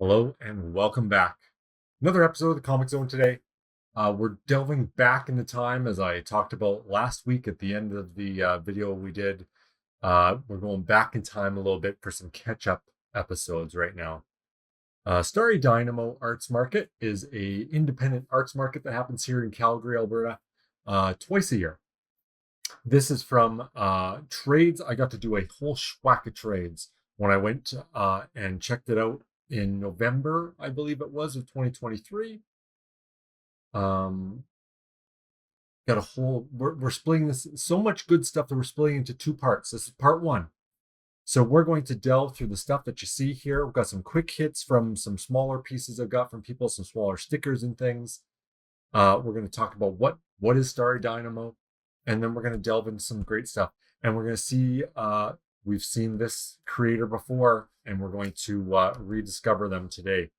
Hello and welcome back. Another episode of the comXone today. We're delving back into time as I talked about last week at the end of the video we did. We're going back in time a little bit for some catch-up episodes right now. Starry Dynamo Arts Market is a independent arts market that happens here in Calgary, Alberta, twice a year. This is from trades. I got to do a whole schwack of trades when I went and checked it out in November, I believe it was, of 2023. Got a whole, we're splitting this, so much good stuff that we're splitting into two parts. This is part one. So we're going to delve through the stuff that you see here. We've got some quick hits from some smaller pieces I've got from people, some smaller stickers and things. We're going to talk about what is Starry Dynamo, and then we're going to delve into some great stuff. And we're going to see, we've seen this creator before, and we're going to rediscover them today.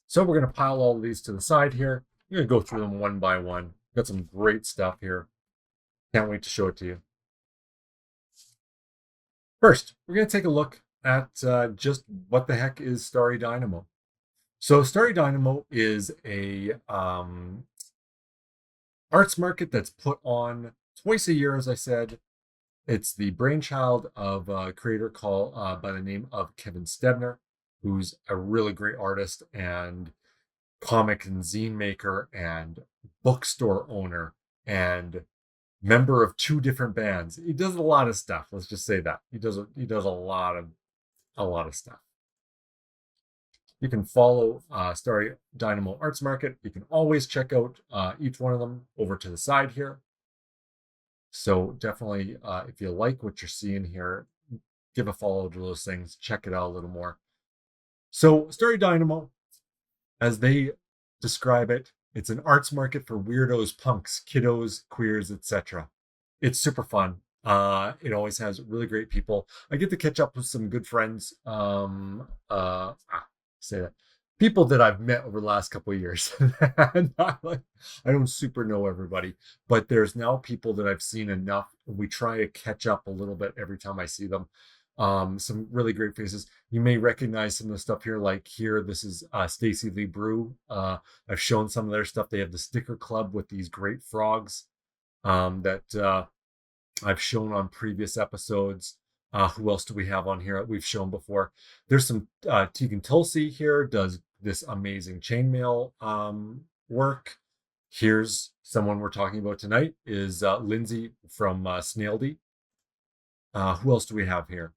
So we're going to pile all of these to the side here. I'm going to go through them one by one. Got some great stuff here. Can't wait to show it to you. First, we're going to take a look at just what the heck is Starry Dynamo. So Starry Dynamo is a arts market that's put on twice a year, as I said. It's the brainchild of a creator called by the name of Kevin Stebner, who's a really great artist and comic and zine maker and bookstore owner and member of two different bands. He does a lot of stuff. Let's just say that he does a lot of stuff. You can follow Starry Dynamo Arts Market. You can always check out each one of them over to the side here. So definitely, if you like what you're seeing here, give a follow to those things. Check it out a little more. So Starry Dynamo, as they describe it, it's an arts market for weirdos, punks, kiddos, queers, etc. It's super fun. It always has really great people. I get to catch up with some good friends. Say that people that I've met over the last couple of years. Not like, I don't super know everybody, but there's now people that I've seen enough. We try to catch up a little bit every time I see them. Some really great faces. You may recognize some of the stuff here, like here, this is Stacy Lee Brew. I've shown some of their stuff. They have the sticker club with these great frogs that I've shown on previous episodes. Who else do we have on here? We've shown before. There's some Tegan Tulsi here, does this amazing chainmail work. Here's someone we're talking about tonight is Lindsay from Snaildy. Who else do we have here?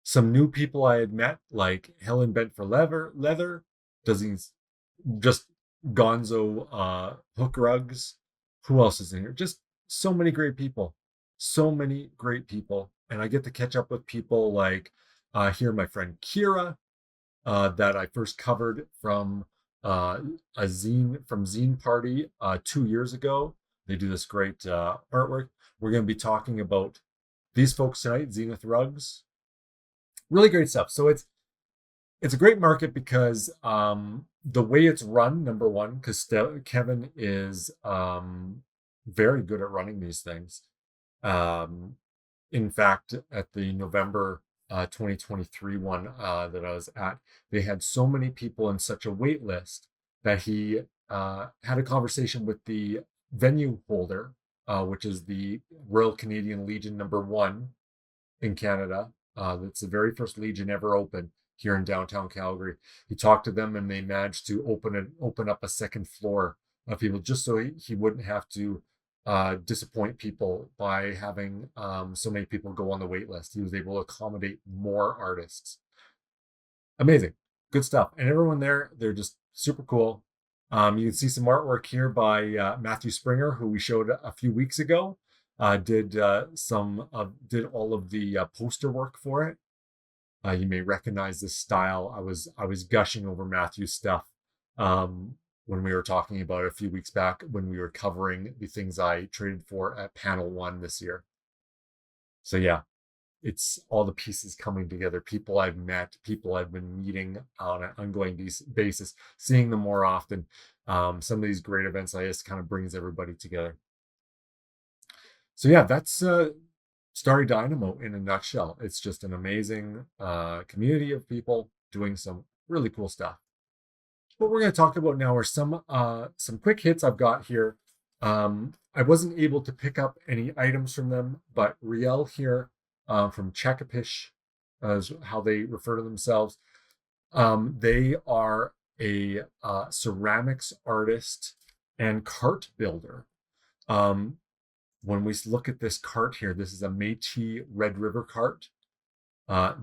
Some new people I had met, like Helen Bent for Leather, does these just gonzo hook rugs. Who else is in here? Just so many great people. So many great people. And I get to catch up with people like here, my friend Kira, that I first covered from a zine from Zine Party 2 years ago. They do this great artwork. We're going to be talking about these folks tonight, Zenith Rugs. Really great stuff. So it's a great market because the way it's run, number one, because Kevin is very good at running these things. In fact, at the November 2023 one that I was at, they had so many people in such a wait list that he had a conversation with the venue holder, which is the Royal Canadian Legion #1 in Canada. That's the very first Legion ever opened here in downtown Calgary. He talked to them and they managed to open up a second floor of people just so he wouldn't have to disappoint people by having so many people go on the wait list. He was able to accommodate more artists. Amazing, good stuff. And everyone there, they're just super cool. You can see some artwork here by Matthew Springer, who we showed a few weeks ago. Did all of the poster work for it. You may recognize this style. I was gushing over Matthew's stuff when we were talking about it a few weeks back when we were covering the things I traded for at panel 1 this year. So yeah, it's all the pieces coming together. People I've met, people I've been meeting on an ongoing basis, seeing them more often. Some of these great events, I just kind of brings everybody together. So yeah, that's Starry Dynamo in a nutshell. It's just an amazing community of people. doing some really cool stuff. What we're going to talk about now are some quick hits I've got here. I wasn't able to pick up any items from them, but Riel here from Chakapish is how they refer to themselves. They are a ceramics artist and cart builder. When we look at this cart here, this is a Métis Red River cart.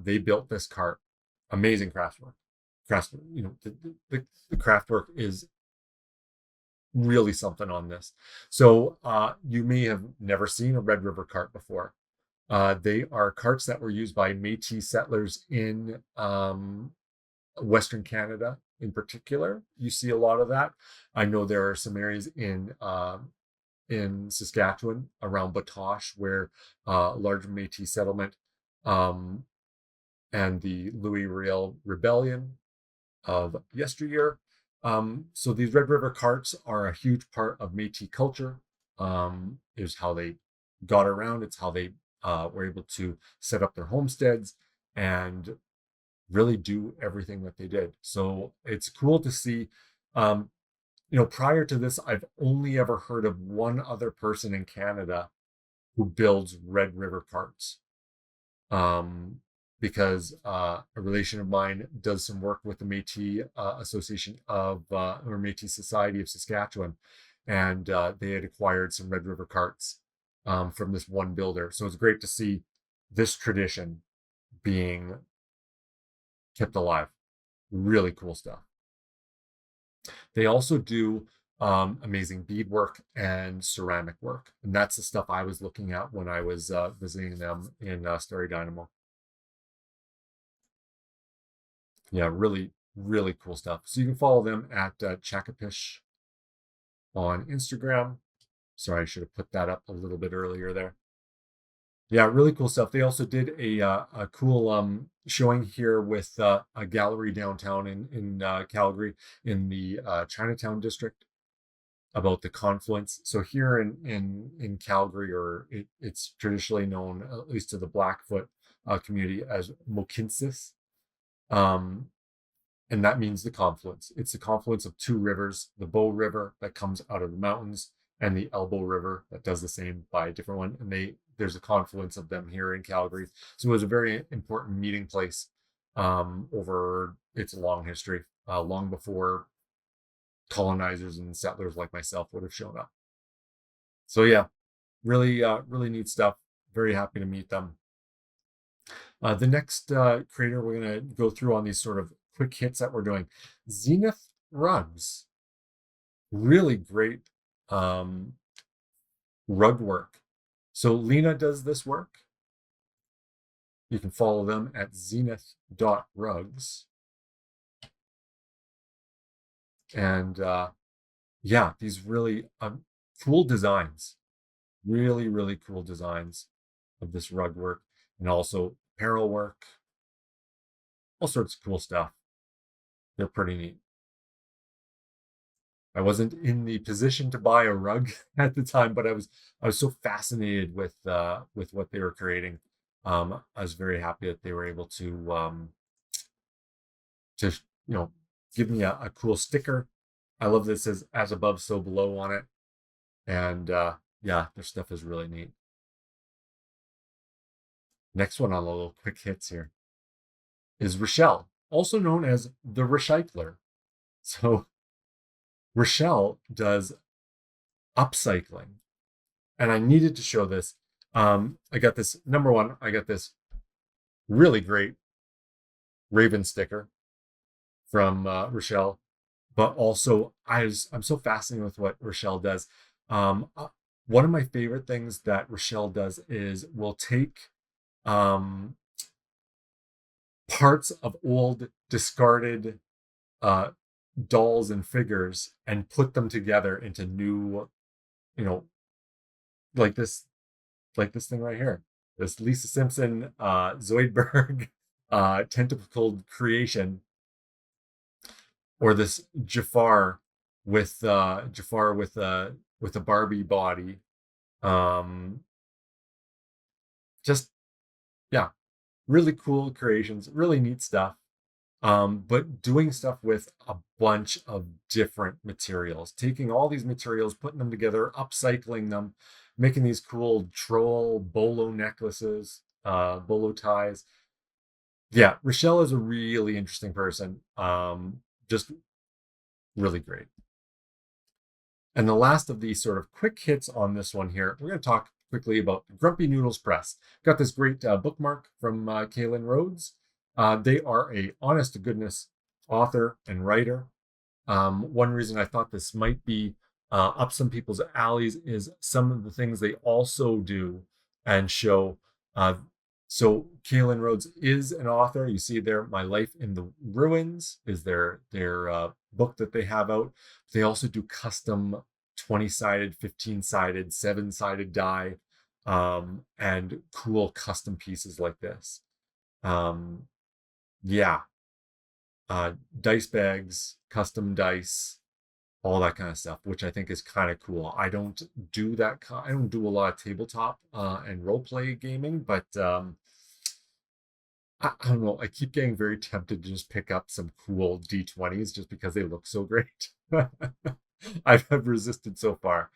They built this cart. Amazing craftwork. The craftwork is really something on this. So you may have never seen a Red River cart before. They are carts that were used by Métis settlers in Western Canada in particular. You see a lot of that. I know there are some areas in Saskatchewan around Batoche where large Métis settlement and the Louis Riel rebellion of yesteryear. So these Red River carts are a huge part of Métis culture. Is how they got around. It's how they were able to set up their homesteads and really do everything that they did. So it's cool to see. Prior to this, I've only ever heard of one other person in Canada who builds Red River carts. Because a relation of mine does some work with the Métis Association or Métis Society of Saskatchewan, and they had acquired some Red River carts from this one builder. So it's great to see this tradition being kept alive. Really cool stuff. They also do amazing beadwork and ceramic work, and that's the stuff I was looking at when I was visiting them in Starry Dynamo. Yeah, really, really cool stuff. So you can follow them at Chakapish on Instagram. Sorry, I should have put that up a little bit earlier there. Yeah, really cool stuff. They also did a cool showing here with a gallery downtown in Calgary in the Chinatown district about the confluence. So here in Calgary, or it's traditionally known, at least to the Blackfoot community, as Mohkinstsis. And that means the confluence. It's the confluence of two rivers, the Bow River that comes out of the mountains and the Elbow River that does the same by a different one. And there's a confluence of them here in Calgary. So it was a very important meeting place over its long history, long before colonizers and settlers like myself would have shown up. So yeah, really, really neat stuff. Very happy to meet them. The next creator we're going to go through on these sort of quick hits that we're doing, Zenith rugs. Really great rug work. So Lena does this work. You can follow them at zenith.rugs. And yeah, these really cool designs. Really, really cool designs of this rug work, and also apparel work. All sorts of cool stuff. They're pretty neat. I wasn't in the position to buy a rug at the time, but I was so fascinated with what they were creating. I was very happy that they were able to give me a cool sticker. I love this as above, so below on it. And yeah, their stuff is really neat. Next one on the little quick hits here is Richelle, also known as the Richycler. So Richelle does upcycling, and I needed to show this. I got this, number one, I got this really great Raven sticker from Richelle, but also I'm so fascinated with what Richelle does. One of my favorite things that Richelle does is we'll take parts of old discarded dolls and figures and put them together into new, like this thing right here, this Lisa Simpson Zoidberg tentacled creation, or this Jafar with a Barbie body. Just yeah, really cool creations, really neat stuff. but doing stuff with a bunch of different materials, taking all these materials, putting them together, upcycling them, making these cool troll bolo necklaces, bolo ties. Yeah, Richelle is a really interesting person. Just really great. And the last of these sort of quick hits on this one here, we're going to talk quickly about Grumpy Noodles Press. Got this great bookmark from Kalin Rhodes. They are a honest to goodness author and writer. One reason I thought this might be up some people's alleys is some of the things they also do and show. So Kalin Rhodes is an author. You see there, My Life in the Ruins is their book that they have out. They also do custom 20-sided, 15-sided, 7-sided die, and cool custom pieces like this. Yeah, dice bags, custom dice, all that kind of stuff, which I think is kind of cool. I don't do that. I don't do a lot of tabletop and role play gaming, but I don't know. I keep getting very tempted to just pick up some cool D20s just because they look so great. I've resisted so far.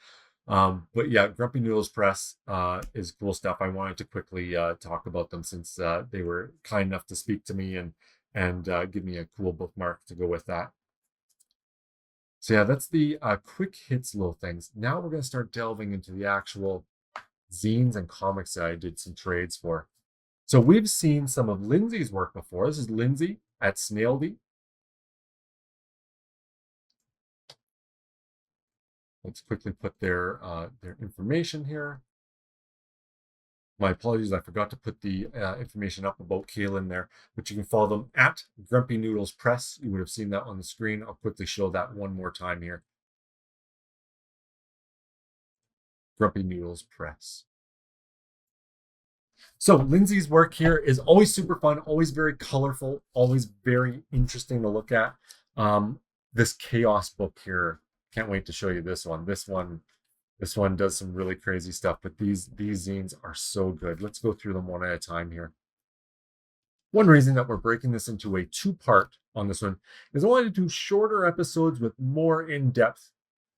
But yeah, Grumpy Noodles Press is cool stuff. I wanted to quickly talk about them since they were kind enough to speak to me and give me a cool bookmark to go with that. So yeah, that's the quick hits little things. Now we're going to start delving into the actual zines and comics that I did some trades for. So we've seen some of Lindsay's work before. This is Lindsay at Snaildy. Let's quickly put their information here. My apologies, I forgot to put the information up about Kalin there, but you can follow them at Grumpy Noodles Press. You would have seen that on the screen. I'll quickly show that one more time here. Grumpy Noodles Press. So Lindsay's work here is always super fun, always very colorful, always very interesting to look at. This chaos book here, can't wait to show you this one. This one does some really crazy stuff, but these zines are so good. Let's go through them one at a time here. One reason that we're breaking this into a two-part on this one is I wanted to do shorter episodes with more in-depth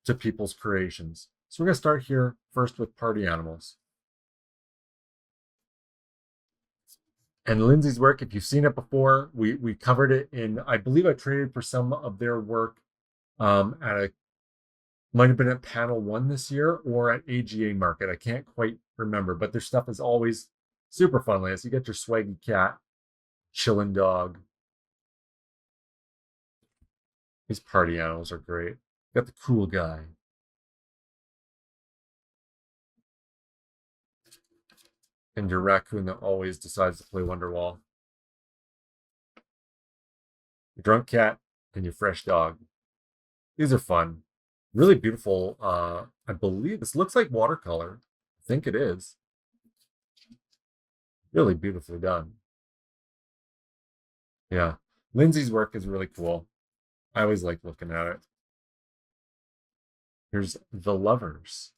to people's creations. So we're going to start here first with Party Animals. And Lindsay's work, if you've seen it before, we covered it in, I believe I traded for some of their work might have been at panel 1 this year or at AGA Market. I can't quite remember, but their stuff is always super fun. Like you get your swaggy cat, chillin' dog. These party animals are great. Got the cool guy. And your raccoon that always decides to play Wonderwall. Your drunk cat and your fresh dog. These are fun. Really beautiful. I believe this looks like watercolor. I think it is. Really beautifully done. Yeah. Lindsay's work is really cool. I always like looking at it. Here's The Lovers.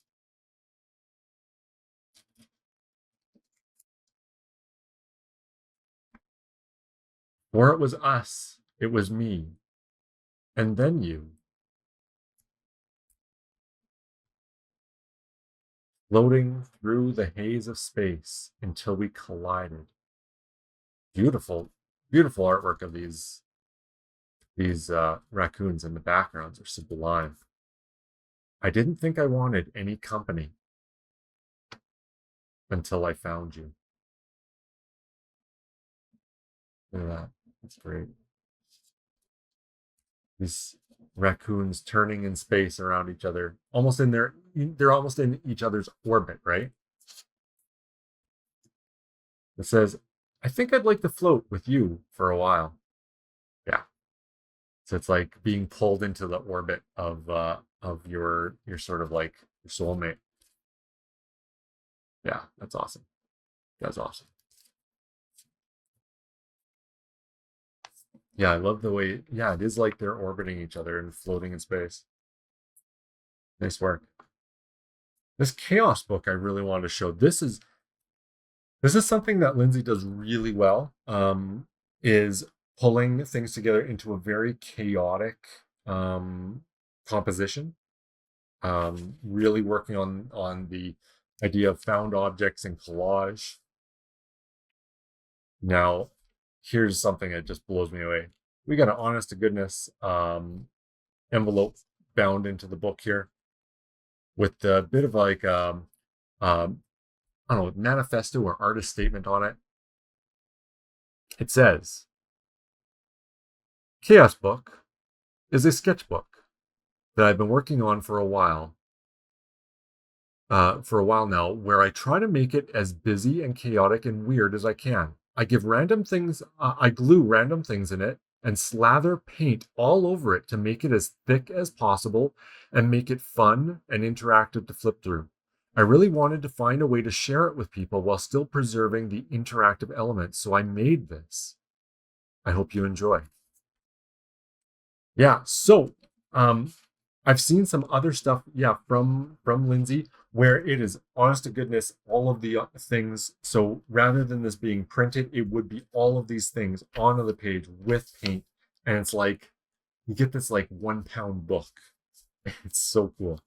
For it was us, it was me, and then you. Floating through the haze of space until we collided. Beautiful, beautiful artwork of these raccoons, and the backgrounds are sublime. I didn't think I wanted any company until I found you. Look at that. That's great. These raccoons turning in space around each other, they're almost in each other's orbit, right? It says, I think I'd like to float with you for a while. Yeah. So it's like being pulled into the orbit of your sort of like your soulmate. Yeah, that's awesome. That's awesome. Yeah, I love the way, yeah, it is like they're orbiting each other and floating in space. Nice work. This chaos book I really wanted to show. This is something that Lindsay does really well. Is pulling things together into a very chaotic composition. Really working on the idea of found objects and collage. Now, here's something that just blows me away. We got an honest to goodness envelope bound into the book here with a bit of like I don't know, manifesto or artist statement on it. It says, Chaos Book is a sketchbook that I've been working on for a while now, where I try to make it as busy and chaotic and weird as I can. I glue random things in it and slather paint all over it to make it as thick as possible and make it fun and interactive to flip through. I really wanted to find a way to share it with people while still preserving the interactive elements, so I made this. I hope you enjoy. Yeah, so I've seen some other stuff, from Lindsay, where it is honest to goodness all of the things. So rather than this being printed, it would be all of these things onto the page with paint, and it's like you get this like 1 pound book. It's so cool,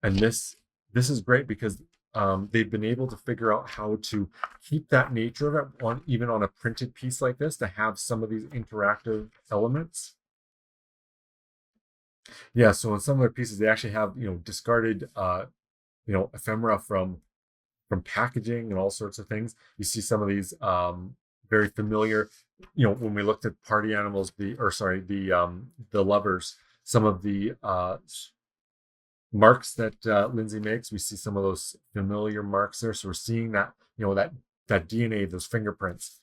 and this is great because they've been able to figure out how to keep that nature of it even on a printed piece like this, to have some of these interactive elements. Yeah, so in some of their pieces, they actually have discarded ephemera from packaging and all sorts of things. You see some of these very familiar, when we looked at party animals, the lovers, some of the marks that Lindsay makes, we see some of those familiar marks there. So we're seeing that, that DNA, those fingerprints,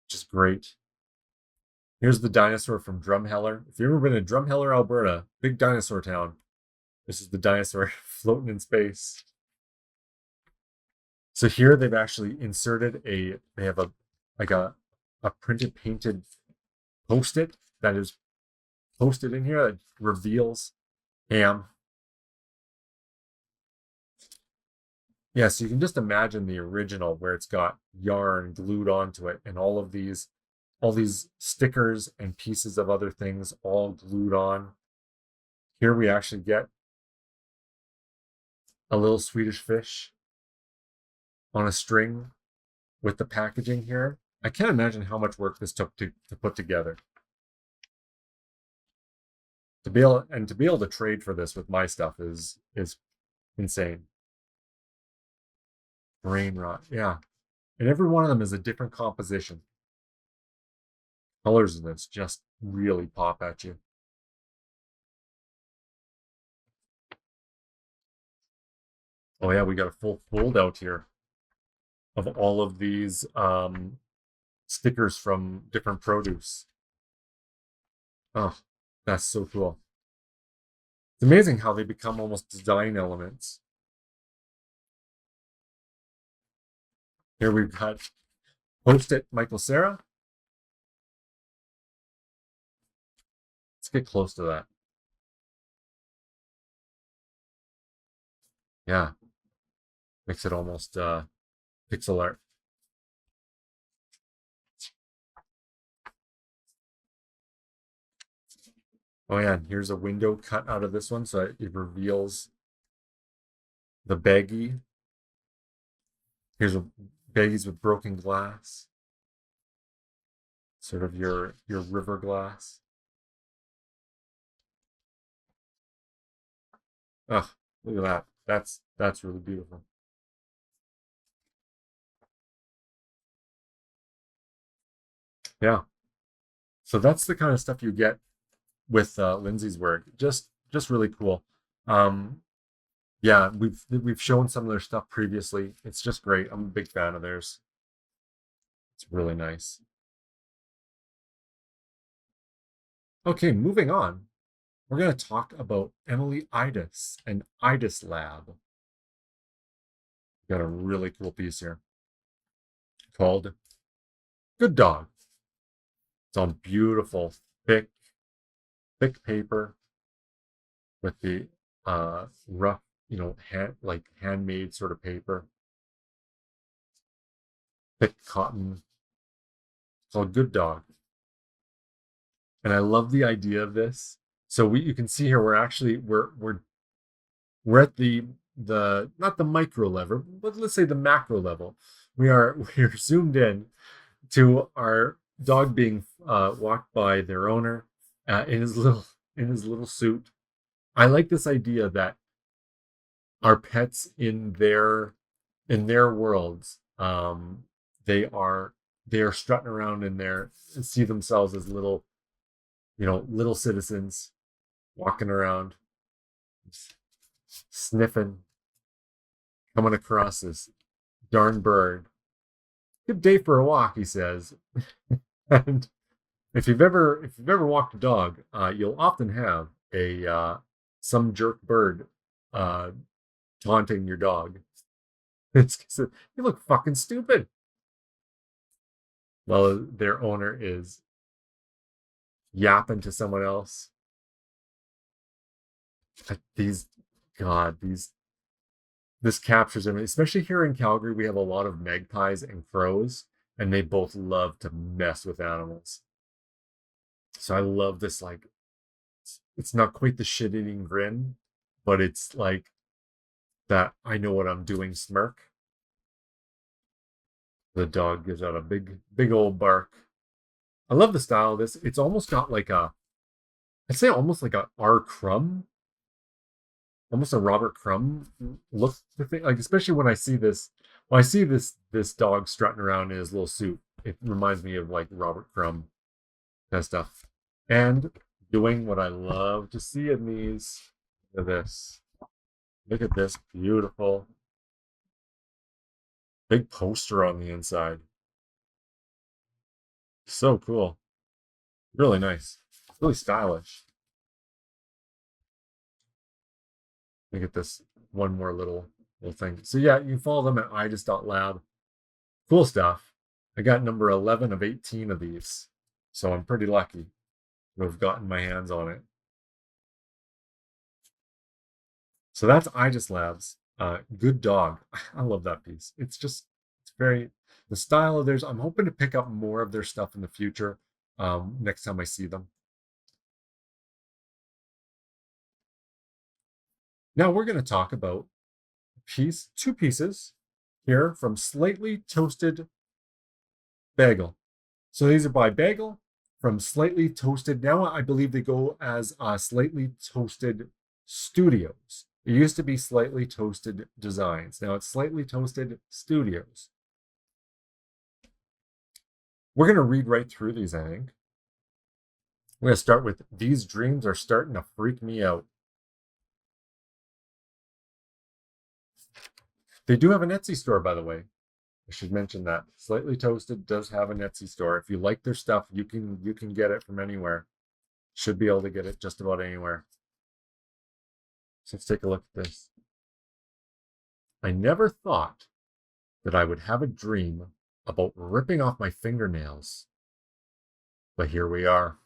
which is great. Here's the dinosaur from Drumheller. If you've ever been to Drumheller, Alberta, big dinosaur town, this is the dinosaur floating in space. So here they've actually inserted they have a printed painted post-it that is posted in here that reveals Ham. Yeah, so you can just imagine the original where it's got yarn glued onto it and all these stickers and pieces of other things all glued on. Here we actually get a little Swedish fish on a string with the packaging here. I can't imagine how much work this took to put together. To be able to trade for this with my stuff is insane. Brain rot, yeah. And every one of them is a different composition. Colors in this just really pop at you. Oh yeah, we got a full fold out here of all of these stickers from different produce. Oh, that's so cool. It's amazing how they become almost design elements. Here we've got Post-it Michael Cera. Let's get close to that. Yeah. Makes it almost pixel art. Oh yeah, and here's a window cut out of this one, so it reveals the baggie. Here's baggies with broken glass. Sort of your river glass. Oh, look at that. That's really beautiful. Yeah. So that's the kind of stuff you get with Lindsay's work. Just really cool. Yeah, we've shown some of their stuff previously. It's just great. I'm a big fan of theirs. It's really nice. Okay, moving on. We're going to talk about Emily Idis and Idis Lab. Got a really cool piece here called Good Dog. It's on beautiful, thick paper with the rough, handmade sort of paper. Thick cotton called Good Dog. And I love the idea of this. So you can see here we're at the not the micro level, but let's say the macro level. We're zoomed in to our dog being walked by their owner in his little suit. I like this idea that our pets in their worlds, they are they are strutting around in there and see themselves as little, little citizens walking around, sniffing, coming across this darn bird. Good day for a walk, he says. And if you've ever walked a dog, you'll often have a some jerk bird uh, taunting your dog. It's 'cause you look fucking stupid. While their owner is yapping to someone else. These, God, this captures them. Especially here in Calgary, we have a lot of magpies and crows, and they both love to mess with animals. So I love this, like, it's not quite the shit-eating grin, but it's like that I know what I'm doing smirk. The dog gives out a big old bark. I love the style of this. It's almost got like I'd say almost like a R. Crumb, almost a Robert Crumb look to thing. Like, especially when I see this dog strutting around in his little suit, it reminds me of like Robert Crumb kind of stuff. And doing what I love to see in these. Look at this. Look at this beautiful big poster on the inside. So cool. Really nice. Really stylish. Look at this one more little thing. So yeah, you can follow them at idis.lab. Cool stuff. I got number 11 of 18 of these. So I'm pretty lucky to have gotten my hands on it. So that's Idis Labs. Good Dog. I love that piece. It's very, the style of theirs. I'm hoping to pick up more of their stuff in the future next time I see them. Now we're going to talk about two pieces here from Slightly Toasted Bagel. So these are by Bagel from Slightly Toasted. Now I believe they go as Slightly Toasted Studios. It used to be Slightly Toasted Designs. Now it's Slightly Toasted Studios. We're going to read right through these, I think. We're going to start with These Dreams Are Starting to Freak Me Out. They do have an Etsy store, by the way. I should mention that. Slightly Toasted does have an Etsy store. If you like their stuff, you can get it from anywhere. Should be able to get it just about anywhere. So let's take a look at this. I never thought that I would have a dream about ripping off my fingernails. But here we are.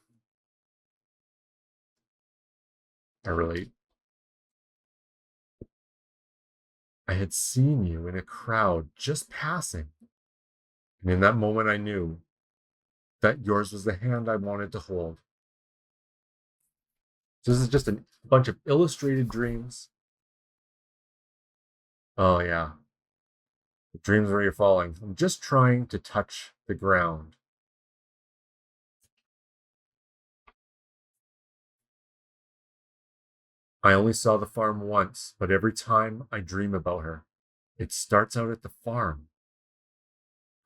I relate. I had seen you in a crowd just passing. And in that moment, I knew that yours was the hand I wanted to hold. So this is just a bunch of illustrated dreams. Oh, yeah. The dreams where you're falling. I'm just trying to touch the ground. I only saw the farm once, but every time I dream about her, it starts out at the farm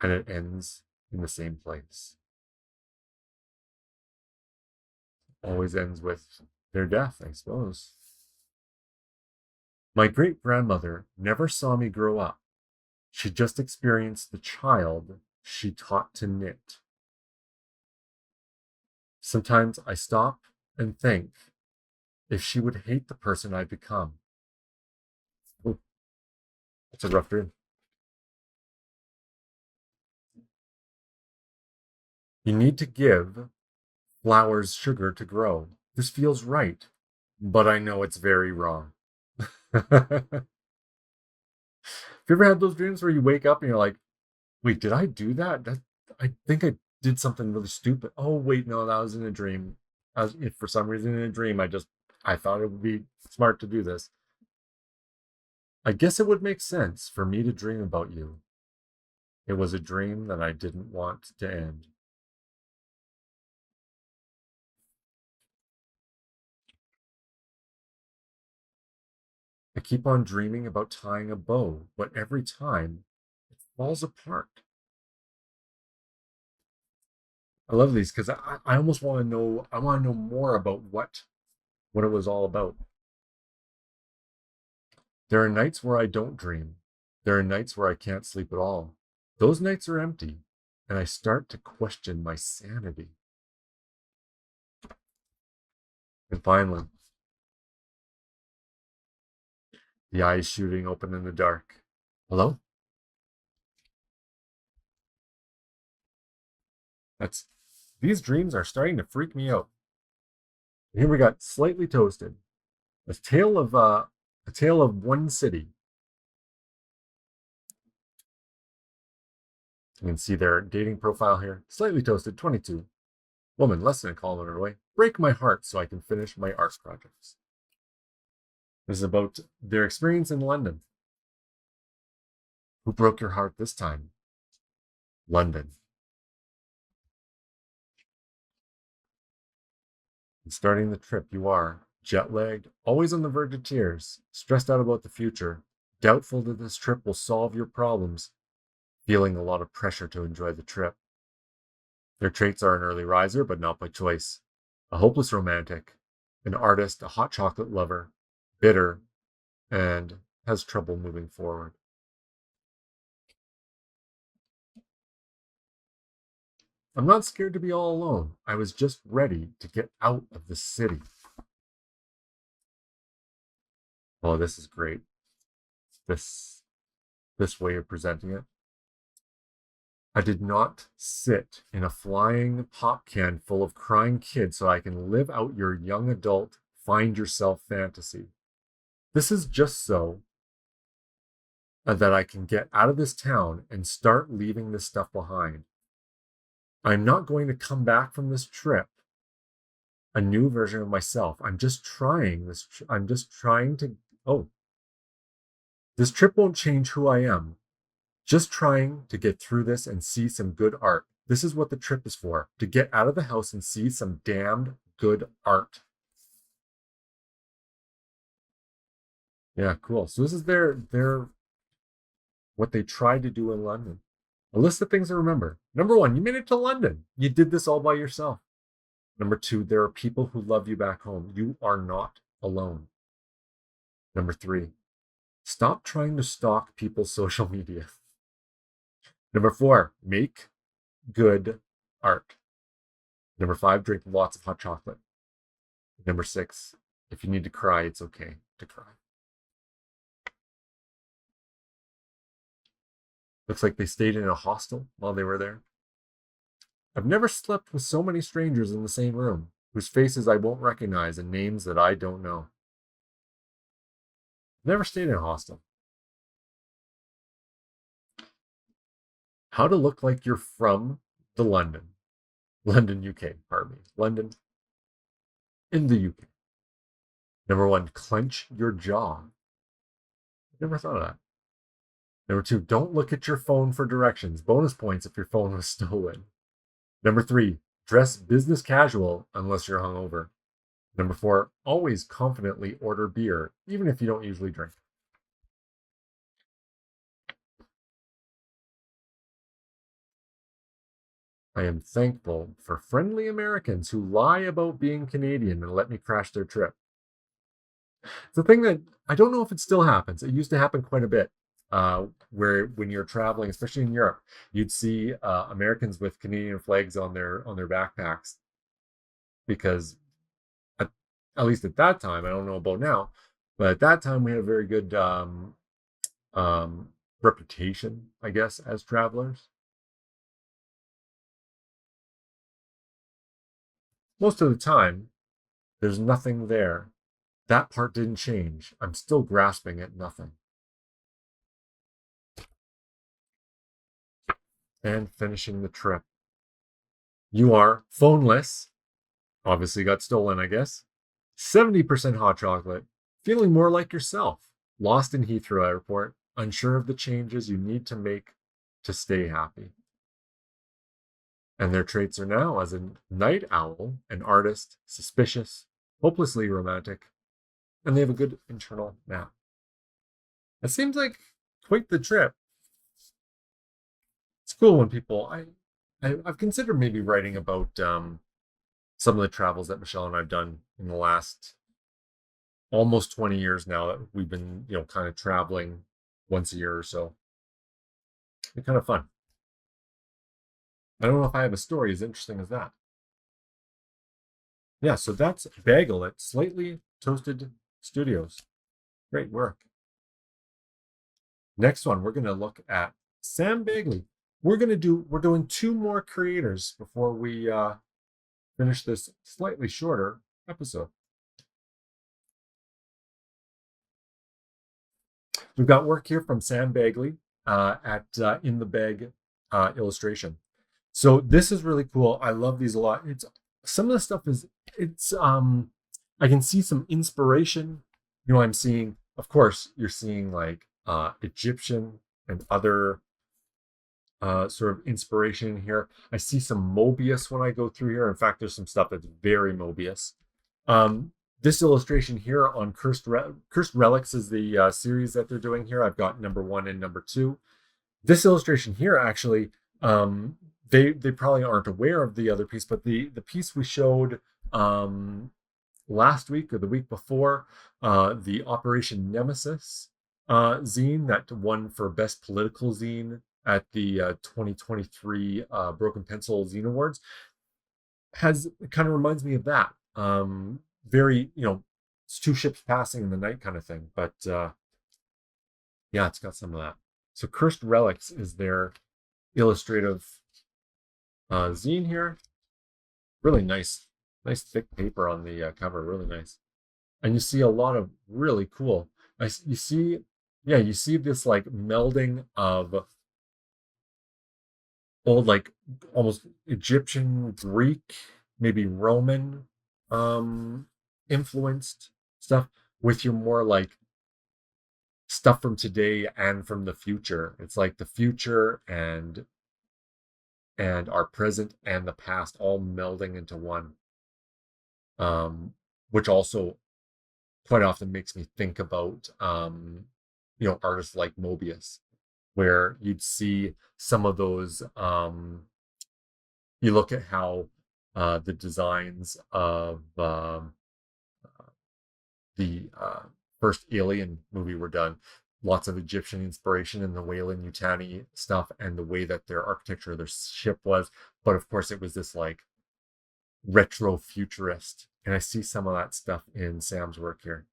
and it ends in the same place. Always ends with their death, I suppose. My great-grandmother never saw me grow up. She just experienced the child she taught to knit. Sometimes I stop and think if she would hate the person I've become. Ooh, that's a rough dream. You need to give flowers sugar to grow. This feels right, but I know it's very wrong. Have you ever had those dreams where you wake up and you're like, wait, did I do that? I think I did something really stupid. Oh wait, no, that was in a dream. If for some reason in a dream I thought it would be smart to do this. I guess it would make sense for me to dream about you. It was a dream that I didn't want to end. I keep on dreaming about tying a bow, but every time it falls apart. I love these because I almost want to know. I want to know more about what it was all about. There are nights where I don't dream. There are nights where I can't sleep at all. Those nights are empty, and I start to question my sanity. And finally, the eyes shooting open in the dark. Hello? That's These dreams are starting to freak me out. Here we got Slightly Toasted. A tale of one city. You can see their dating profile here. Slightly Toasted, 22. Woman, less than a kilometer away. Break my heart so I can finish my art projects. This is about their experience in London. Who broke your heart this time? London. And starting the trip, you are jet lagged, always on the verge of tears, stressed out about the future, doubtful that this trip will solve your problems, feeling a lot of pressure to enjoy the trip. Their traits are an early riser, but not by choice, a hopeless romantic, an artist, a hot chocolate lover, bitter, and has trouble moving forward. I'm not scared to be all alone. I was just ready to get out of the city. Oh, this is great. This this way of presenting it. I did not sit in a flying pop can full of crying kids so I can live out your young adult find yourself fantasy. This is just so that I can get out of this town and start leaving this stuff behind. I'm not going to come back from this trip a new version of myself. I'm just trying this. I'm just trying to. Oh, this trip won't change who I am. Just trying to get through this and see some good art. This is what the trip is for, to get out of the house and see some damned good art. Yeah, cool. So this is their what they tried to do in London. A list of things to remember. Number 1, you made it to London. You did this all by yourself. Number 2, there are people who love you back home. You are not alone. Number 3, stop trying to stalk people's social media. Number 4, make good art. Number 5, drink lots of hot chocolate. Number 6, if you need to cry, it's okay to cry. Looks like they stayed in a hostel while they were there. I've never slept with so many strangers in the same room, whose faces I won't recognize and names that I don't know. Never stayed in a hostel. How to look like you're from the London, UK, pardon me, London in the UK. Number 1, clench your jaw. Never thought of that. Number 2, don't look at your phone for directions. Bonus points if your phone was stolen. Number 3, dress business casual unless you're hungover. Number 4, always confidently order beer, even if you don't usually drink. I am thankful for friendly Americans who lie about being Canadian and let me crash their trip. It's a thing that I don't know if it still happens. It used to happen quite a bit, where when you're traveling, especially in Europe, you'd see Americans with Canadian flags on their backpacks, because at least at that time, I don't know about now, but at that time we had a very good reputation, I guess, as travelers. Most of the time, there's nothing there. That part didn't change. I'm still grasping at nothing. And finishing the trip. You are phoneless, obviously got stolen, I guess. 70% hot chocolate, feeling more like yourself, lost in Heathrow Airport, unsure of the changes you need to make to stay happy. And their traits are now as a night owl, an artist, suspicious, hopelessly romantic, and they have a good internal map. It seems like quite the trip. It's cool when people I've considered maybe writing about some of the travels that Michelle and I've done in the last almost 20 years now that we've been, kind of traveling once a year or so. It's kind of fun. I don't know if I have a story as interesting as that. Yeah, so that's Bagel at Slightly Toasted Studios. Great work. Next one, we're going to look at Sam Bagley. We're doing two more creators before we finish this slightly shorter episode. We've got work here from Sam Bagley at In the Bag illustration. So this is really cool. I love these a lot. It's some of the stuff is I can see some inspiration. I'm seeing, of course, you're seeing like Egyptian and other sort of inspiration here. I see some Mobius when I go through here. In fact, there's some stuff that's very Mobius. This illustration here on Cursed Relics is the series that they're doing here. I've got number 1 and number 2. This illustration here, actually, they probably aren't aware of the other piece, but the piece we showed last week or the week before, the Operation Nemesis zine that won for Best Political Zine at the 2023 Broken Pencil Zine Awards, it kind of reminds me of that. Very, it's two ships passing in the night kind of thing. But yeah, it's got some of that. So Cursed Relics is their illustrative zine here. Really nice thick paper on the cover. Really nice. And you see a lot of really cool. You see this like melding of old, like almost Egyptian, Greek, maybe Roman influenced stuff with your more like stuff from today and from the future. It's like the future and our present and the past all melding into one, which also quite often makes me think about artists like Mobius, where you'd see some of those you look at how the designs of the first Alien movie were done. Lots of Egyptian inspiration in the Weyland-Yutani stuff and the way that their architecture of their ship was. But of course, it was this like retro futurist. And I see some of that stuff in Sam's work here.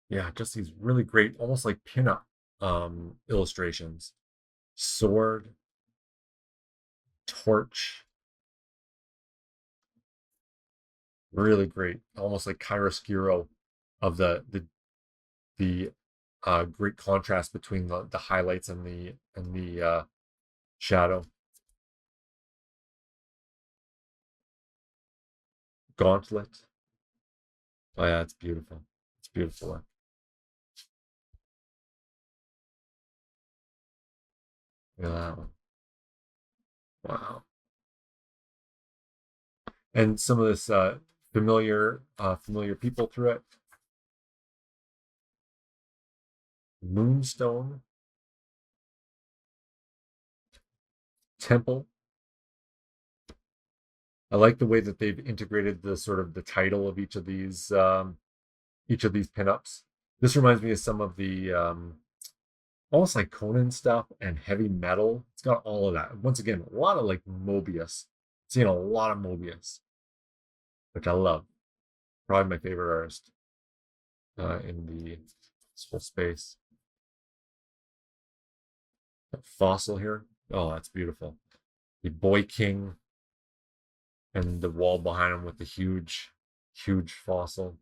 Yeah, just these really great, almost like pinup illustrations. Sword, torch, really great, almost like chiaroscuro of the great contrast between the highlights and the shadow. Gauntlet. Oh yeah, it's beautiful. It's beautiful. Look at that one. Wow. And some of this familiar people through it. Moonstone. Temple. I like the way that they've integrated the sort of the title of each of these pinups. This reminds me of some of the almost like Conan stuff and heavy metal. It's got all of that. Once again, a lot of like Mobius. Seeing a lot of Mobius, which I love. Probably my favorite artist in the whole space. That fossil here. Oh, that's beautiful. The Boy King and the wall behind him with the huge fossil.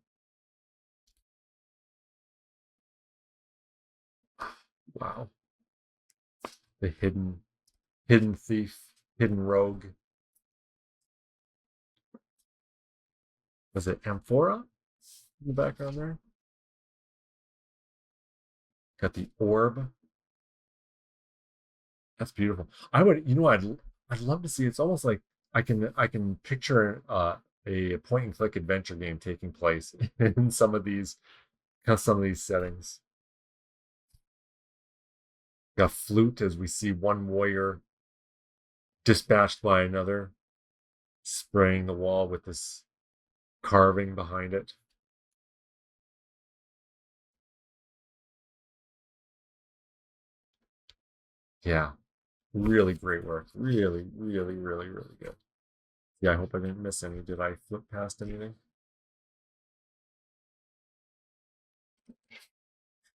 Wow. The hidden thief, hidden rogue. Was it Amphora in the background there? Got the orb. That's beautiful. I would, I'd love to see. It's almost like I can picture a point and click adventure game taking place in some of these settings. Got flute as we see one warrior dispatched by another, spraying the wall with this carving behind it. Yeah, really great work. Really, really, really, really good. Yeah, I hope I didn't miss any. Did I flip past anything?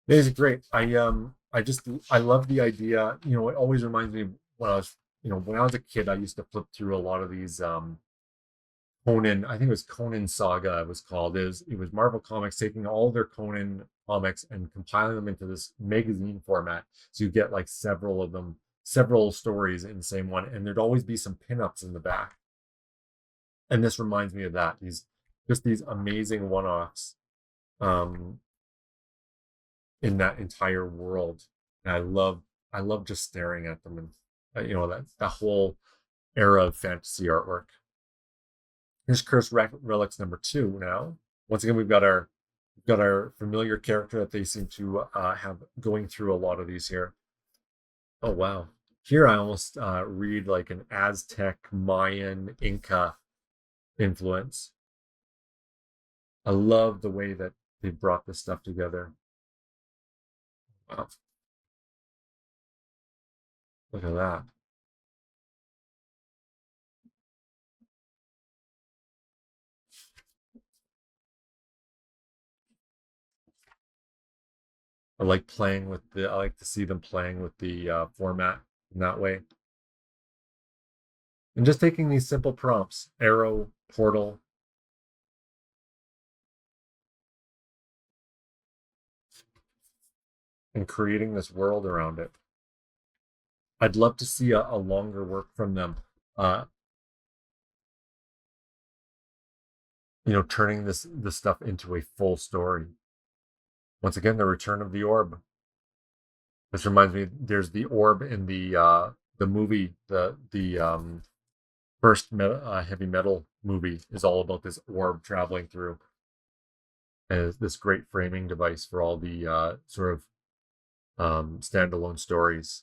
It is great. I love the idea. It always reminds me of when I was a kid, I used to flip through a lot of these Conan, I think it was Conan Saga it was called. It was Marvel Comics taking all their Conan comics and compiling them into this magazine format. So you get like several of them, several stories in the same one, and there'd always be some pinups in the back. And this reminds me of that. These amazing one-offs um in that entire world. And I love just staring at them and that whole era of fantasy artwork. Here's Cursed Relics number 2 now. Once again, we've got our familiar character that they seem to have going through a lot of these here. Oh wow. Here I almost read like an Aztec, Mayan, Inca influence. I love the way that they brought this stuff together. Wow, look at that. I like to see them playing with the format in that way. And just taking these simple prompts, arrow, portal, and creating this world around it. I'd love to see a longer work from them. Uh, turning this stuff into a full story. Once again, the return of the orb. This reminds me, there's the orb in the movie, the first heavy metal movie is all about this orb traveling through as this great framing device for all the sort of standalone stories.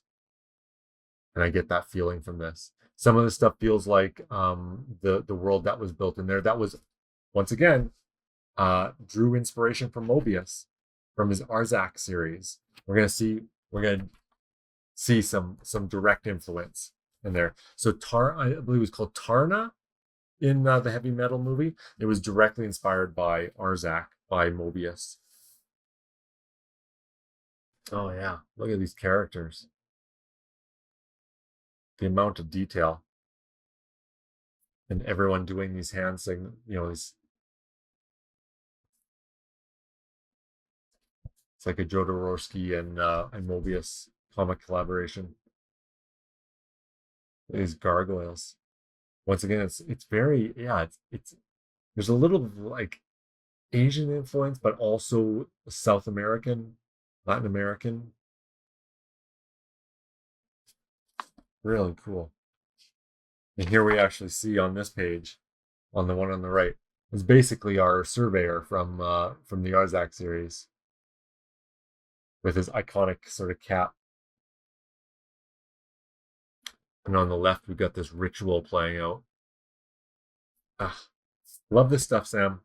And I get that feeling from this. Some of the stuff feels like the world that was built in there. That was once again drew inspiration from Mobius, from his Arzak series. We're gonna see some direct influence in there. So I believe it was called Tarna in the heavy metal movie. It was directly inspired by Arzak by Mobius. Oh yeah, look at these characters. The amount of detail and everyone doing these hand signals. It's like a Jodorowsky and Mobius comic collaboration. These gargoyles. Once again, it's very, yeah, it's there's a little like Asian influence, but also South American, Latin American. Really cool. And here we actually see on this page, on the one on the right, is basically our surveyor from the Arzak series with his iconic sort of cap. And on the left, we've got this ritual playing out. Ah, love this stuff, Sam.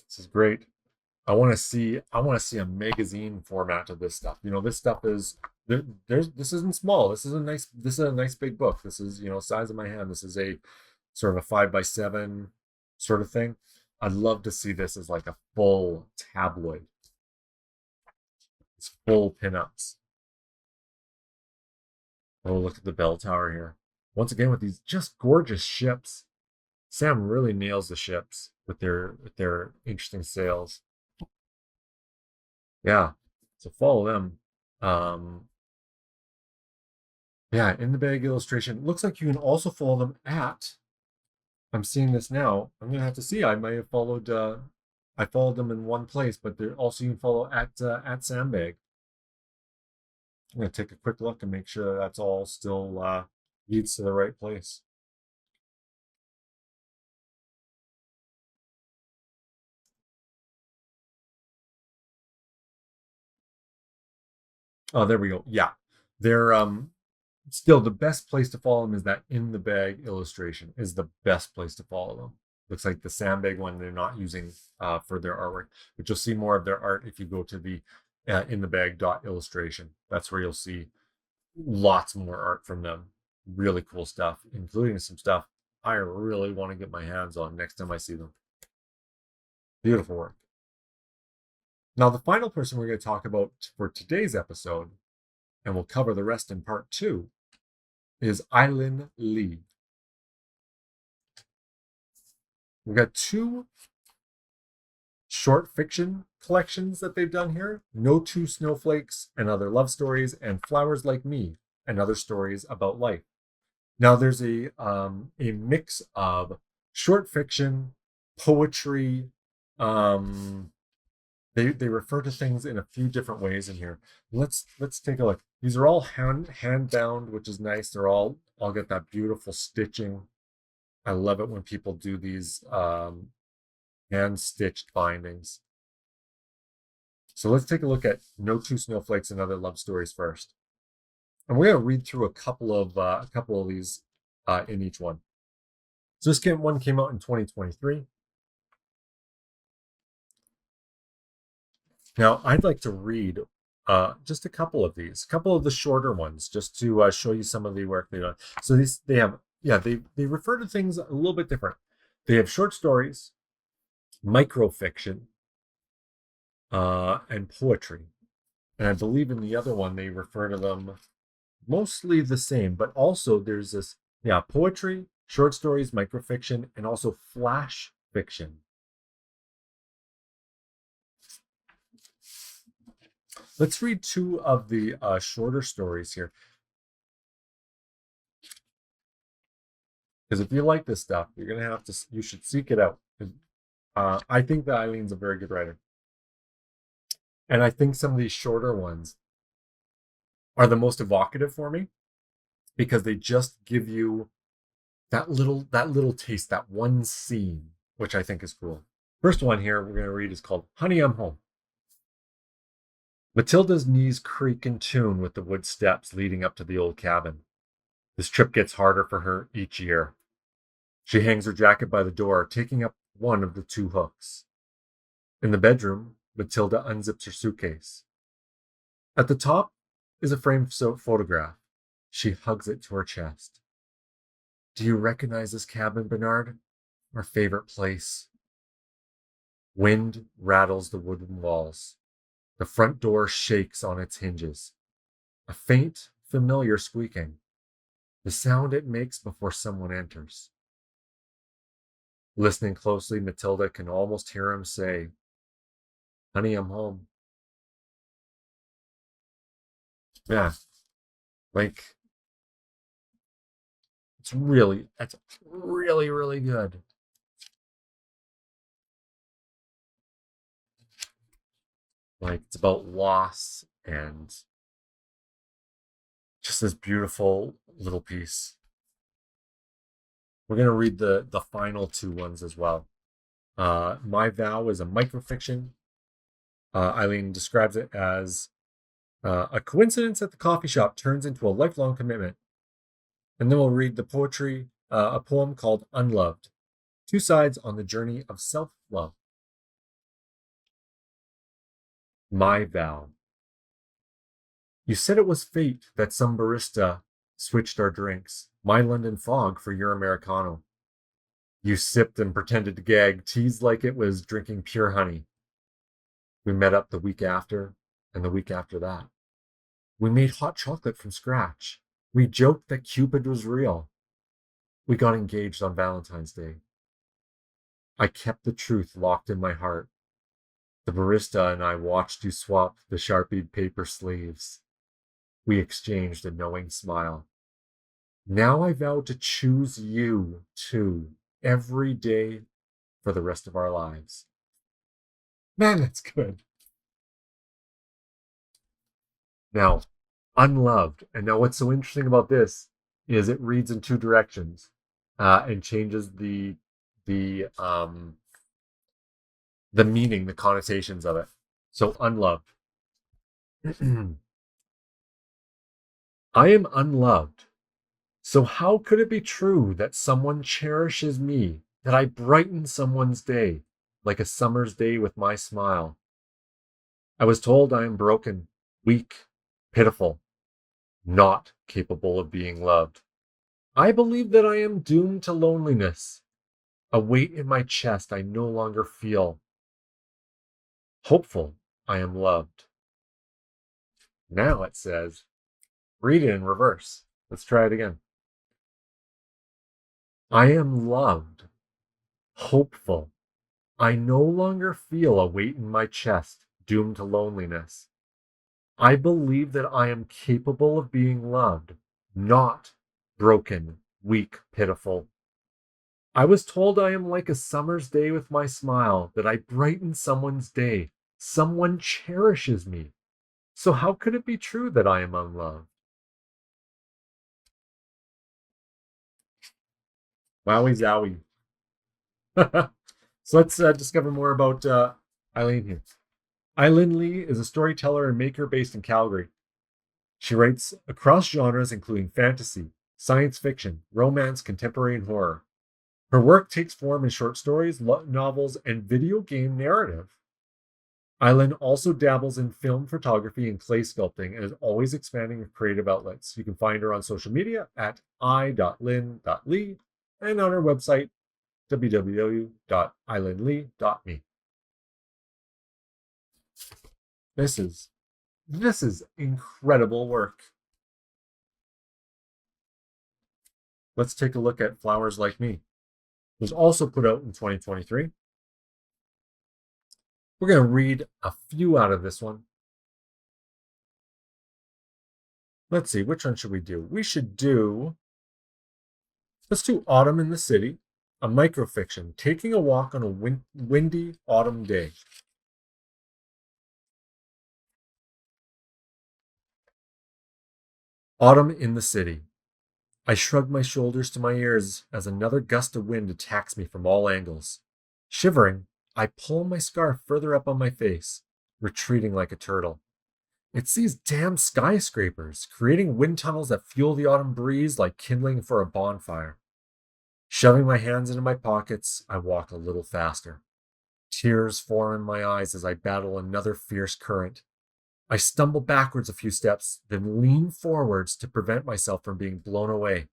This is great. I want to see a magazine format of this stuff. This stuff is this isn't small. This is a nice big book. This is, size of my hand. This is a sort of a 5x7 sort of thing. I'd love to see this as like a full tabloid. It's full pinups. Oh, look at the bell tower here. Once again with these just gorgeous ships. Sam really nails the ships with their interesting sails. Yeah. So follow them. Um, yeah, in the bag illustration. Looks like you can also follow them at. I'm seeing this now. I'm gonna have to see. I might have followed. I followed them in one place, but they're also you can follow at Sandbag. I'm gonna take a quick look and make sure that's all still leads to the right place. Oh, there we go. Yeah, they're still the best place to follow them is that in the bag illustration is the best place to follow them. Looks like the Sandbag one they're not using for their artwork, but you'll see more of their art if you go to the in the bag dot illustration. That's where you'll see lots more art from them. Really cool stuff, including some stuff I really want to get my hands on next time I see them. Beautiful work. Now, the final person we're going to talk about for today's episode, and we'll cover the rest in part 2, is Ailin Li. We've got 2 short fiction collections that they've done here: No Two Snowflakes and Other Love Stories, and Flowers Like Me and Other Stories About Life. Now there's a mix of short fiction, poetry. They refer to things in a few different ways in here. Let's take a look. These are all hand bound, which is nice. They're all get that beautiful stitching. I love it when people do these hand stitched bindings. So let's take a look at No Two Snowflakes and Other Love Stories first. And we're going to read through a couple of these in each one. So this one came out in 2023. Now I'd like to read just a couple of these, a couple of the shorter ones, just to show you some of the work they've done. So they have, yeah, they refer to things a little bit different. They have short stories, microfiction, and poetry. And I believe in the other one they refer to them mostly the same, but also there's this, yeah, poetry, short stories, microfiction, and also flash fiction. Let's read 2 of the shorter stories here. Because if you like this stuff, you're going to have to, you should seek it out. I think that Ailin's a very good writer. And I think some of these shorter ones are the most evocative for me because they just give you that little taste, that one scene, which I think is cool. First one here we're going to read is called Honey, I'm Home. Matilda's knees creak in tune with the wood steps leading up to the old cabin. This trip gets harder for her each year. She hangs her jacket by the door, taking up one of the 2 hooks. In the bedroom, Matilda unzips her suitcase. At the top is a framed photograph. She hugs it to her chest. Do you recognize this cabin, Bernard? Our favorite place. Wind rattles the wooden walls. The front door shakes on its hinges. A faint, familiar squeaking. The sound it makes before someone enters. Listening closely, Matilda can almost hear him say, Honey, I'm home. Yeah, like, that's really, really good. Like, it's about loss and just this beautiful little piece. We're going to read the final 2 ones as well. My Vow is a microfiction. Ailin describes it as a coincidence at the coffee shop turns into a lifelong commitment. And then we'll read the poetry, a poem called Unloved, 2 sides on the journey of self-love. My Vow. You said it was fate that some barista switched our drinks, my London fog for your Americano. You sipped and pretended to gag, teased like it was drinking pure honey. We met up the week after, and the week after that. We made hot chocolate from scratch. We joked that Cupid was real. We got engaged on Valentine's Day. I kept the truth locked in my heart. The barista and I watched you swap the Sharpied paper sleeves. We exchanged a knowing smile. Now I vow to choose you, too, every day for the rest of our lives. Man, that's good. Now, unloved. And now what's so interesting about this is it reads in two directions and changes the the meaning, the connotations of it. So unloved. I am unloved. So how could it be true that someone cherishes me, that I brighten someone's day, like a summer's day with my smile? I was told I am broken, weak, pitiful, not capable of being loved. I believe that I am doomed to loneliness, a weight in my chest I no longer feel. Hopeful I am loved. Now it says, read it in reverse. Let's try it again. I am loved, hopeful. I no longer feel a weight in my chest, doomed to loneliness. I believe that I am capable of being loved, not broken, weak, pitiful. I was told I am like a summer's day with my smile, that I brighten someone's day. Someone cherishes me. So how could it be true that I am unloved? Wowie zowie. So let's discover more about Ailin here. Ailin Li is a storyteller and maker based in Calgary. She writes across genres including fantasy, science fiction, romance, contemporary, and horror. Her work takes form in short stories, novels, and video game narrative. Ailin also dabbles in film photography and clay sculpting and is always expanding her creative outlets. You can find her on social media at i.lin.li and on her website www.ailinli.me. This is incredible work. Let's take a look at Flowers Like Me. It was also put out in 2023. We're going to read a few out of this one. Let's see, which one should we do? Let's do Autumn in the City, a microfiction, taking a walk on a windy autumn day. Autumn in the City. I shrug my shoulders to my ears as another gust of wind attacks me from all angles. Shivering, I pull my scarf further up on my face, retreating like a turtle. It's these damn skyscrapers, creating wind tunnels that fuel the autumn breeze like kindling for a bonfire. Shoving my hands into my pockets, I walk a little faster. Tears form in my eyes as I battle another fierce current. I stumble backwards a few steps, then lean forwards to prevent myself from being blown away.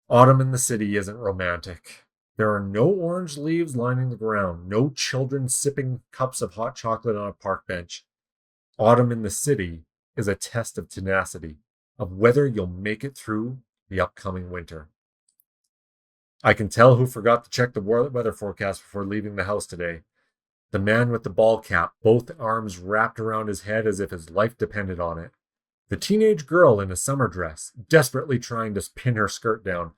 Autumn in the city isn't romantic. There are no orange leaves lining the ground, no children sipping cups of hot chocolate on a park bench. Autumn in the city is a test of tenacity, of whether you'll make it through the upcoming winter. I can tell who forgot to check the weather forecast before leaving the house today. The man with the ball cap, both arms wrapped around his head as if his life depended on it. The teenage girl in a summer dress, desperately trying to pin her skirt down,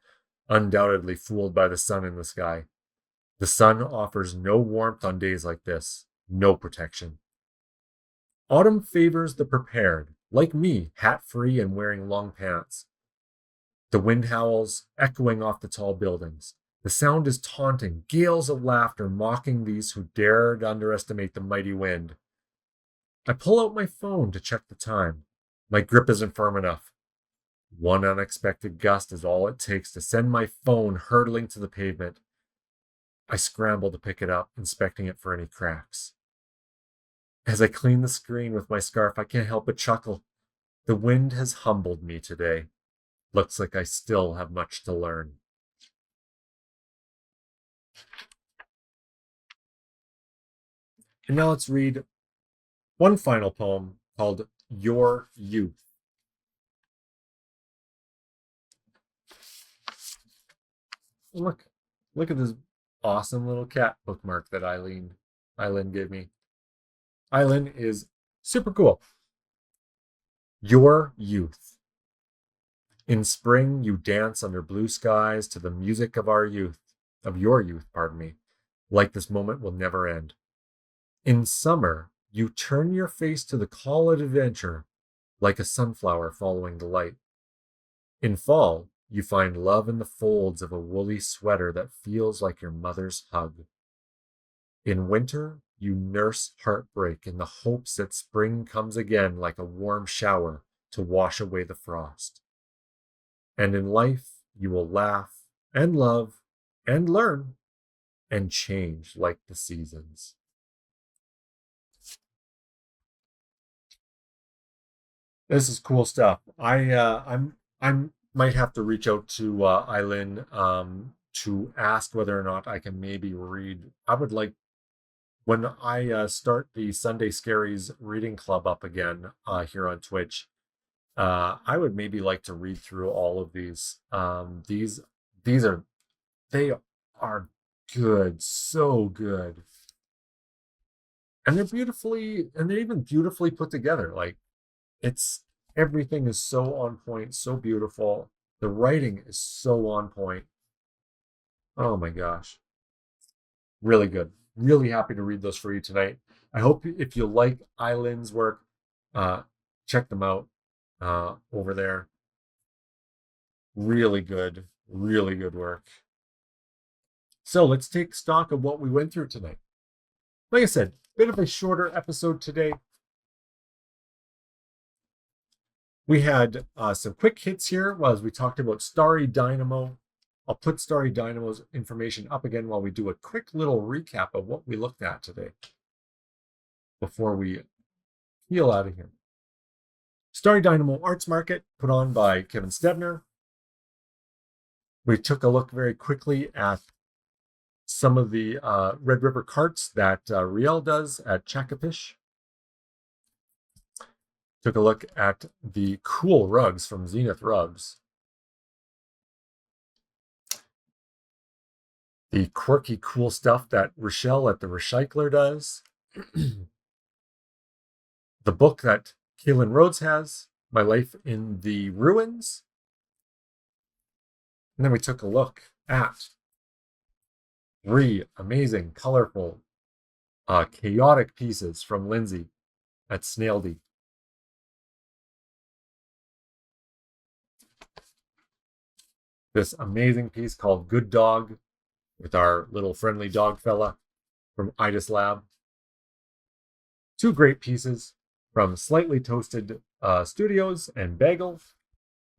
undoubtedly fooled by the sun in the sky. The sun offers no warmth on days like this, no protection. Autumn favors the prepared, like me, hat-free and wearing long pants. The wind howls, echoing off the tall buildings. The sound is taunting, gales of laughter mocking these who dared underestimate the mighty wind. I pull out my phone to check the time. My grip isn't firm enough. One unexpected gust is all it takes to send my phone hurtling to the pavement. I scramble to pick it up, inspecting it for any cracks. As I clean the screen with my scarf, I can't help but chuckle. The wind has humbled me today. Looks like I still have much to learn. And now let's read one final poem called Your Youth. Look at this awesome little cat bookmark that Ailin gave me. Ailin is super cool. Your youth. In spring, you dance under blue skies to the music of your youth, pardon me, like this moment will never end. In summer, you turn your face to the call of adventure, like a sunflower following the light. In fall, you find love in the folds of a woolly sweater that feels like your mother's hug. In winter, you nurse heartbreak in the hopes that spring comes again like a warm shower to wash away the frost. And in life, you will laugh and love and learn and change like the seasons. This is cool stuff. I'm might have to reach out to Ailin to ask whether or not I can maybe read. I would like when I start the Sunday Scaries reading club up again here on Twitch. I would maybe like to read through all of these. These are they are good, so good, and they're even beautifully put together. Like it's everything is so on point, so beautiful. The writing is so on point. Oh my gosh, really good. Really happy to read those for you tonight. I hope if you like Ailin's work, uh, check them out over there. Really good work. So let's take stock of what we went through tonight. Like I said, bit of a shorter episode today. We had some quick hits here as we talked about Starry Dynamo. I'll put Starry Dynamo's information up again while we do a quick little recap of what we looked at today before we peel out of here. Starry Dynamo Arts Market, put on by Kevin Stebner. We took a look very quickly at some of the Red River carts that Riel does at Chakapish. Took a look at the cool rugs from Zenith Rugs. The quirky, cool stuff that Richelle at the Richycler does. The book that Kalin Rhodes has, My Life in the Ruins. And then we took a look at 3 amazing, colorful, chaotic pieces from Lindsay at Snaildy. This amazing piece called Good Dog with our little friendly dog fella from Idis Lab. 2 great pieces from Slightly Toasted Studios and Bagel.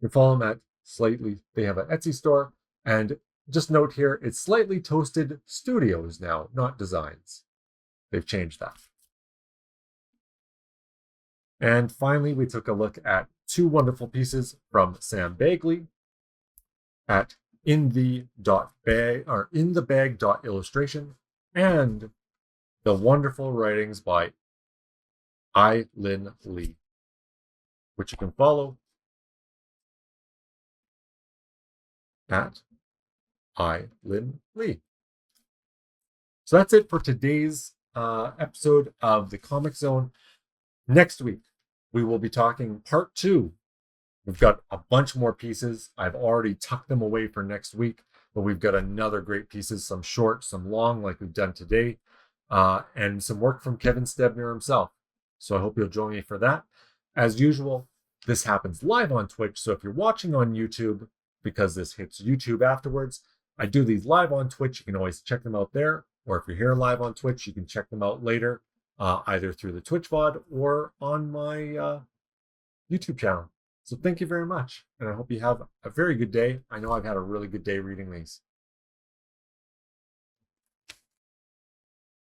You follow them at Slightly, they have an Etsy store. And just note here, it's Slightly Toasted Studios now, not Designs. They've changed that. And finally, we took a look at 2 wonderful pieces from Sam Bagley at in the bag.illustration and the wonderful writings by Ailin Li, which you can follow at Ailin Li. So that's it for today's episode of the comXone. Next week, we will be talking part 2. We've got a bunch more pieces. I've already tucked them away for next week, but we've got another great pieces, some short, some long, like we've done today, and some work from Kevin Stebner himself. So I hope you'll join me for that. As usual, this happens live on Twitch. So if you're watching on YouTube, because this hits YouTube afterwards, I do these live on Twitch. You can always check them out there. Or if you're here live on Twitch, you can check them out later, either through the Twitch VOD or on my YouTube channel. So thank you very much. And I hope you have a very good day. I know I've had a really good day reading these.